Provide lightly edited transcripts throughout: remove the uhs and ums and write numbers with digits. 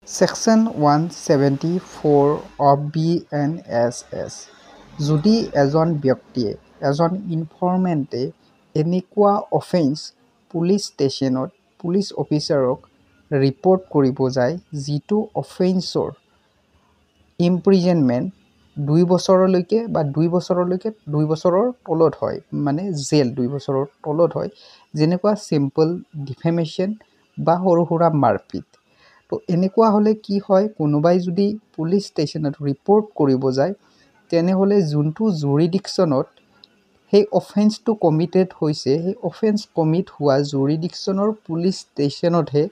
Section 174 of BNSS যদি এজন ব্যক্তিয়ে এজন ইনফৰ্মেণ্টে এনেকুৱা অফেন্স পুলিচ ষ্টেচনত পুলিচ অফিচাৰক ৰিপৰ্ট কৰিব যায় যিটো অফেন্সৰ ইমপ্ৰিজনমেণ্ট 2 বছৰলৈকে বা 2 বছৰৰ তলত হয় মানে জেল 2 বছৰৰ তলত হয় যেনেকুৱা সিম্পল ডিফেমেশ্যন বা সৰু সুৰা মাৰপিট তো এনেকুৱা হলে কি হয় কোনোবাই যদি পুলিচ ষ্টেচনত ৰিপৰ্ট কৰিব যায় তেনেহলে যোনটো জুৰিডিকশ্যনত সেই অফেন্সটো কমিটেড হৈছে সেই অফেন্স কমিট হোৱা জুৰিডিকশ্যনৰ পুলিচ ষ্টেচনতহে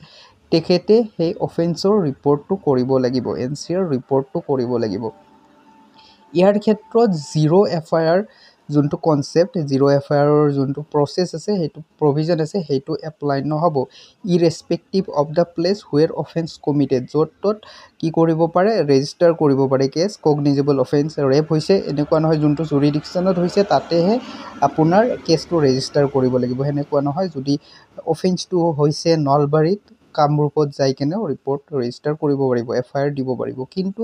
তেখেতে সেই অফেন্সৰ ৰিপৰ্টটো কৰিব লাগিব এনচিআৰ ৰিপৰ্টটো কৰিব লাগিব ইয়াৰ ক্ষেত্ৰত জিৰ' এফআইআৰ যোনটো কনসেপ্ট জিৰ' এফআইআৰৰ যোনটো প্ৰসেছ আছে সেইটো প্ৰভিজন আছে সেইটো এপ্লাই নহব irrespective of the place where offence committed য'ত ত'ত কি কৰিব পাৰে ৰেজিষ্টাৰ কৰিব পাৰে কেছ কগনিজেবল অফেন্স ৰেপ হৈছে এনেকুৱা নহয় যোনটো জুৰিডিকশ্যনত হৈছে তাতেহে আপোনাৰ কেছটো ৰেজিষ্টাৰ কৰিব লাগিব হেনেকুৱা নহয় যদি অফেন্সটো হৈছে নলবাৰীত কামৰূপত যাই কেনে ৰিপৰ্ট ৰেজিষ্টাৰ কৰিব পাৰিব এফআইআৰ দিব পাৰিব কিন্তু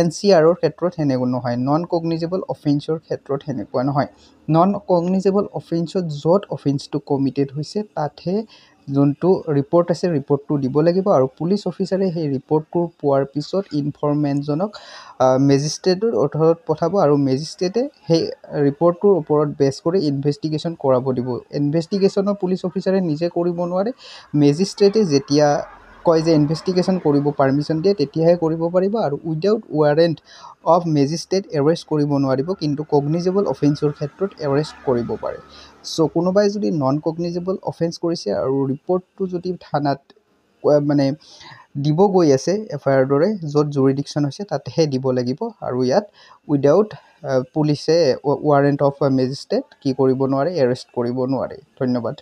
এনচিআৰৰ ক্ষেত্ৰত হেনেকুৱা নহয় নন কগনিজেবল অফেন্সৰ ক্ষেত্ৰত হেনেকুৱা নহয় নন কগনিজেবল অফেন্সত য'ত অফেন্সটো কমিটেড হৈছে তাতহে যোনটো ৰিপৰ্ট আছে ৰিপৰ্টটো দিব লাগিব আৰু পুলিচ অফিচাৰে সেই ৰিপৰ্টটো পোৱাৰ পিছত ইনফৰ্মেণ্টজনক মেজিষ্ট্ৰেটৰ ওচৰত পঠাব আৰু মেজিষ্ট্ৰেটে সেই ৰিপৰ্টটোৰ ওপৰত বেছ কৰি ইনভেষ্টিগেশ্যন কৰাব দিব ইনভেষ্টিগেশ্যনৰ পুলিচ অফিচাৰে নিজে কৰিব নোৱাৰে মেজিষ্ট্ৰেটে যেতিয়া কয় যে ইনভেষ্টিগেশ্যন কৰিব পাৰমিশ্যন দিয়ে তেতিয়াহে কৰিব পাৰিব আৰু without warrant of magistrate arrest কৰিব নোৱাৰিব কিন্তু কগনিজেবল অফেন্সৰ ক্ষেত্ৰত এৰেষ্ট কৰিব পাৰে সো কোনোবাই যদি নন কগনিজেবল অফেন্স কৰিছে আৰু ৰিপৰ্টটো যদি থানাত মানে দিব গৈ আছে এফআইআৰ দৰে য'ত জুৰিডিকশ্যন হৈছে তাতেহে দিব লাগিব আৰু ইয়াত উইদাউট পুলিচে ৱাৰেণ্ট অফ মেজিষ্ট্ৰেট কি কৰিব নোৱাৰে এৰেষ্ট কৰিব নোৱাৰে ধন্যবাদ